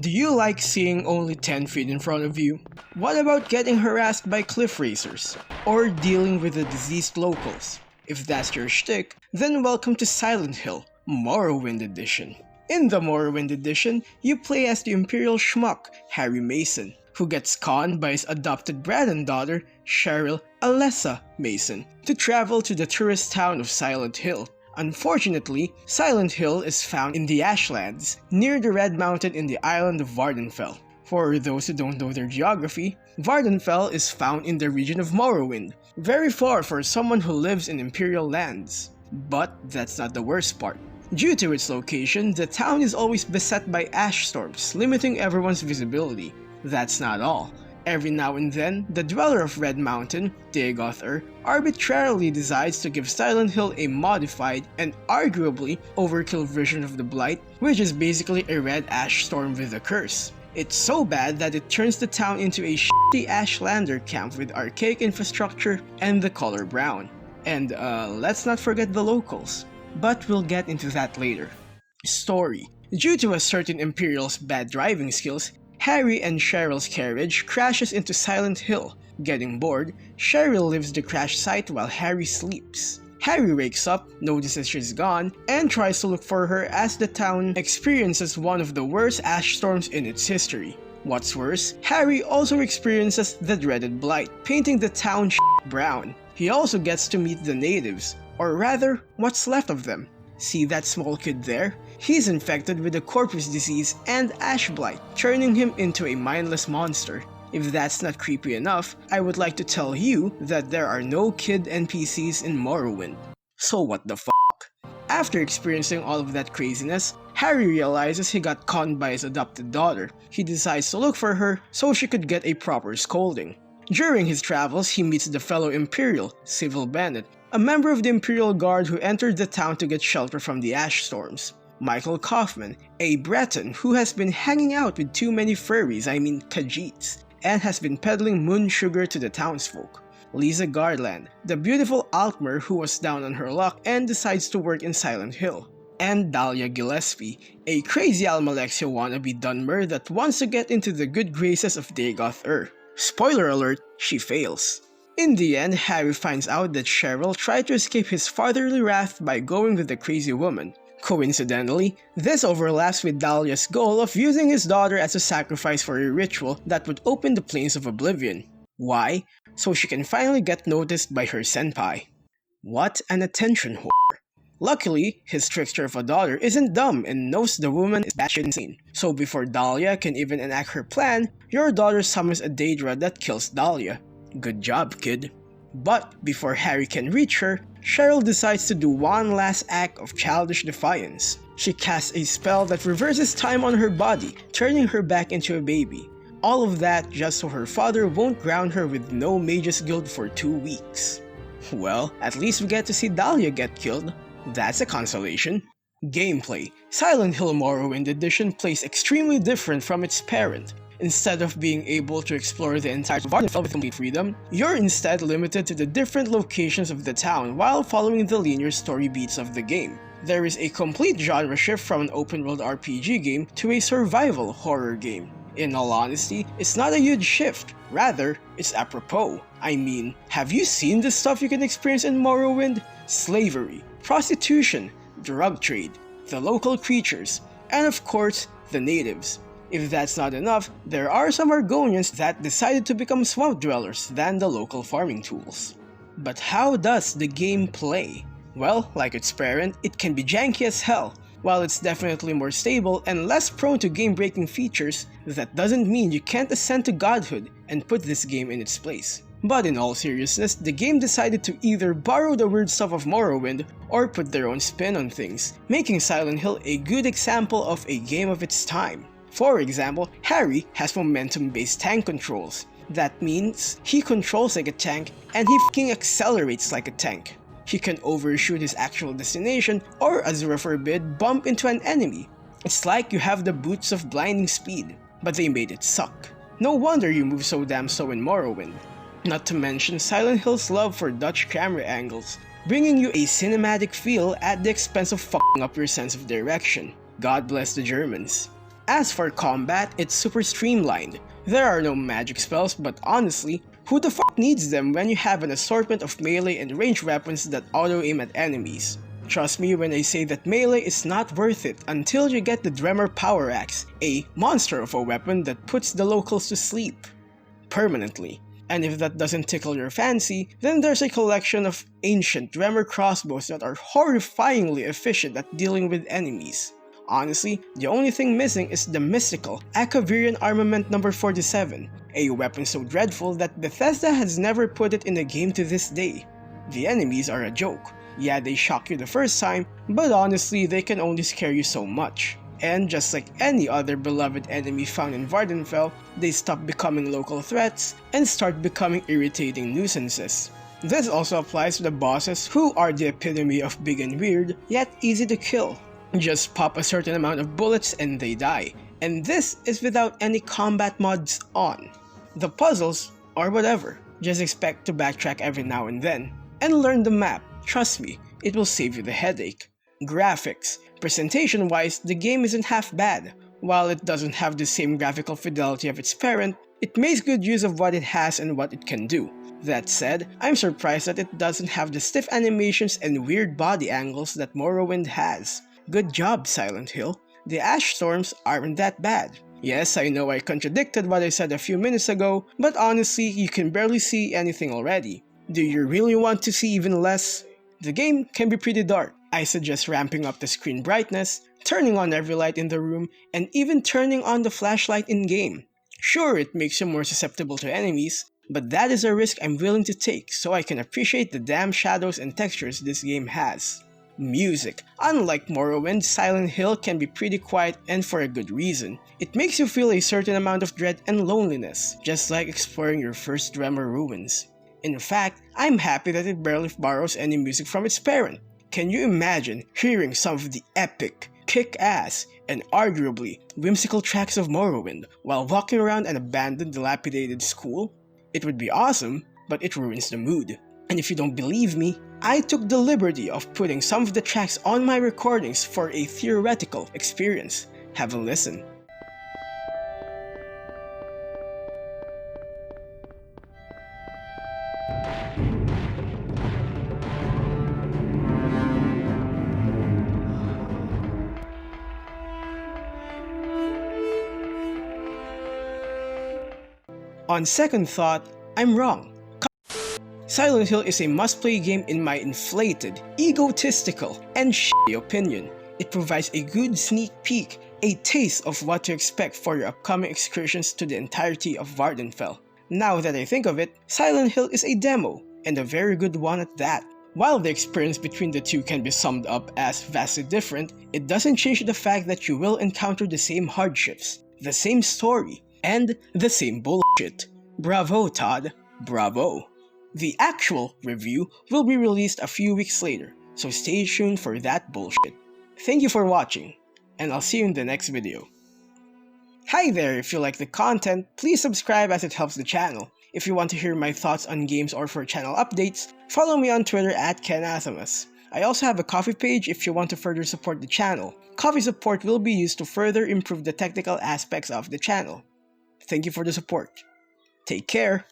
Do you like seeing only 10 feet in front of you? What about getting harassed by cliff racers? Or dealing with the diseased locals? If that's your shtick, then welcome to Silent Hill, Morrowind Edition. In the Morrowind Edition, you play as the Imperial schmuck, Harry Mason, who gets conned by his adopted granddaughter, Cheryl Alessa Mason, to travel to the tourist town of Silent Hill. Unfortunately, Silent Hill is found in the Ashlands, near the Red Mountain in the island of Vardenfell. For those who don't know their geography, Vardenfell is found in the region of Morrowind, very far for someone who lives in Imperial lands. But that's not the worst part. Due to its location, the town is always beset by ash storms, limiting everyone's visibility. That's not all. Every now and then, the dweller of Red Mountain, Dagoth, arbitrarily decides to give Silent Hill a modified and arguably overkill version of the Blight, which is basically a red ash storm with a curse. It's so bad that it turns the town into a shitty Ashlander camp with archaic infrastructure and the color brown. And let's not forget the locals. But we'll get into that later. Story. Due to a certain Imperial's bad driving skills, Harry and Cheryl's carriage crashes into Silent Hill. Getting bored, Cheryl leaves the crash site while Harry sleeps. Harry wakes up, notices she's gone, and tries to look for her as the town experiences one of the worst ash storms in its history. What's worse, Harry also experiences the dreaded Blight, painting the town brown. He also gets to meet the natives, or rather, what's left of them. See that small kid there? He's infected with the corpus disease and ash blight, turning him into a mindless monster. If that's not creepy enough, I would like to tell you that there are no kid NPCs in Morrowind. So what the fuck? After experiencing all of that craziness, Harry realizes he got conned by his adopted daughter. He decides to look for her so she could get a proper scolding. During his travels, he meets the fellow Imperial, Civil Bennett, a member of the Imperial Guard who entered the town to get shelter from the ash storms. Michael Kaufman, a Breton who has been hanging out with too many furries, Khajiits, and has been peddling moon sugar to the townsfolk. Lisa Garland, the beautiful Altmer who was down on her luck and decides to work in Silent Hill. And Dahlia Gillespie, a crazy Almalexia wannabe Dunmer that wants to get into the good graces of Dagoth. Spoiler alert, she fails. In the end, Harry finds out that Cheryl tried to escape his fatherly wrath by going with the crazy woman. Coincidentally, this overlaps with Dahlia's goal of using his daughter as a sacrifice for a ritual that would open the Plains of Oblivion. Why? So she can finally get noticed by her senpai. What an attention whore. Luckily, his trickster of a daughter isn't dumb and knows the woman is batshit insane. So before Dahlia can even enact her plan, your daughter summons a Daedra that kills Dahlia. Good job, kid. But before Harry can reach her, Cheryl decides to do one last act of childish defiance. She casts a spell that reverses time on her body, turning her back into a baby. All of that just so her father won't ground her with no Mages Guild for 2 weeks. Well, at least we get to see Dahlia get killed. That's a consolation. Gameplay. Silent Hill Morrowind Edition plays extremely different from its parent. Instead of being able to explore the entire Vardenfell with complete freedom, you're instead limited to the different locations of the town while following the linear story beats of the game. There is a complete genre shift from an open-world RPG game to a survival horror game. In all honesty, it's not a huge shift, rather, it's apropos. Have you seen the stuff you can experience in Morrowind? Slavery, prostitution, drug trade, the local creatures, and of course, the natives. If that's not enough, there are some Argonians that decided to become swamp dwellers than the local farming tools. But how does the game play? Well, like its parent, it can be janky as hell. While it's definitely more stable and less prone to game-breaking features, that doesn't mean you can't ascend to godhood and put this game in its place. But in all seriousness, the game decided to either borrow the weird stuff of Morrowind or put their own spin on things, making Silent Hill a good example of a game of its time. For example, Harry has momentum-based tank controls. That means he controls like a tank and he f***ing accelerates like a tank. He can overshoot his actual destination or, as forbid, bump into an enemy. It's like you have the boots of blinding speed, but they made it suck. No wonder you move so damn slow in Morrowind. Not to mention Silent Hill's love for Dutch camera angles, bringing you a cinematic feel at the expense of f***ing up your sense of direction. God bless the Germans. As for combat, it's super streamlined. There are no magic spells, but honestly, who the fuck needs them when you have an assortment of melee and ranged weapons that auto-aim at enemies? Trust me when I say that melee is not worth it until you get the Dremor Power Axe, a monster of a weapon that puts the locals to sleep. Permanently. And if that doesn't tickle your fancy, then there's a collection of ancient Dremor crossbows that are horrifyingly efficient at dealing with enemies. Honestly, the only thing missing is the mystical Akavirian Armament number 47, a weapon so dreadful that Bethesda has never put it in a game to this day. The enemies are a joke. Yeah, they shock you the first time, but honestly, they can only scare you so much. And just like any other beloved enemy found in Vardenfell, they stop becoming local threats and start becoming irritating nuisances. This also applies to the bosses, who are the epitome of big and weird, yet easy to kill. Just pop a certain amount of bullets and they die, and this is without any combat mods on. The puzzles, or whatever, just expect to backtrack every now and then, and learn the map. Trust me, it will save you the headache. Graphics. Presentation-wise, the game isn't half bad. While it doesn't have the same graphical fidelity of its parent, it makes good use of what it has and what it can do. That said, I'm surprised that it doesn't have the stiff animations and weird body angles that Morrowind has. Good job, Silent Hill. The ash storms aren't that bad. Yes, I know I contradicted what I said a few minutes ago, but honestly, you can barely see anything already. Do you really want to see even less? The game can be pretty dark. I suggest ramping up the screen brightness, turning on every light in the room, and even turning on the flashlight in-game. Sure, it makes you more susceptible to enemies, but that is a risk I'm willing to take so I can appreciate the damn shadows and textures this game has. Music. Unlike Morrowind, Silent Hill can be pretty quiet and for a good reason. It makes you feel a certain amount of dread and loneliness, just like exploring your first Dremor ruins. In fact, I'm happy that it barely borrows any music from its parent. Can you imagine hearing some of the epic, kick-ass, and arguably whimsical tracks of Morrowind while walking around an abandoned, dilapidated school? It would be awesome, but it ruins the mood. And if you don't believe me, I took the liberty of putting some of the tracks on my recordings for a theoretical experience. Have a listen. On second thought, I'm wrong. Silent Hill is a must-play game in my inflated, egotistical, and shitty opinion. It provides a good sneak peek, a taste of what to expect for your upcoming excursions to the entirety of Vardenfell. Now that I think of it, Silent Hill is a demo, and a very good one at that. While the experience between the two can be summed up as vastly different, it doesn't change the fact that you will encounter the same hardships, the same story, and the same bullshit. Bravo, Todd. Bravo. The actual review will be released a few weeks later, so stay tuned for that bullshit. Thank you for watching, and I'll see you in the next video. Hi there, if you like the content, please subscribe as it helps the channel. If you want to hear my thoughts on games or for channel updates, follow me on Twitter at KenAthomos. I also have a Ko-fi page if you want to further support the channel. Ko-fi support will be used to further improve the technical aspects of the channel. Thank you for the support. Take care.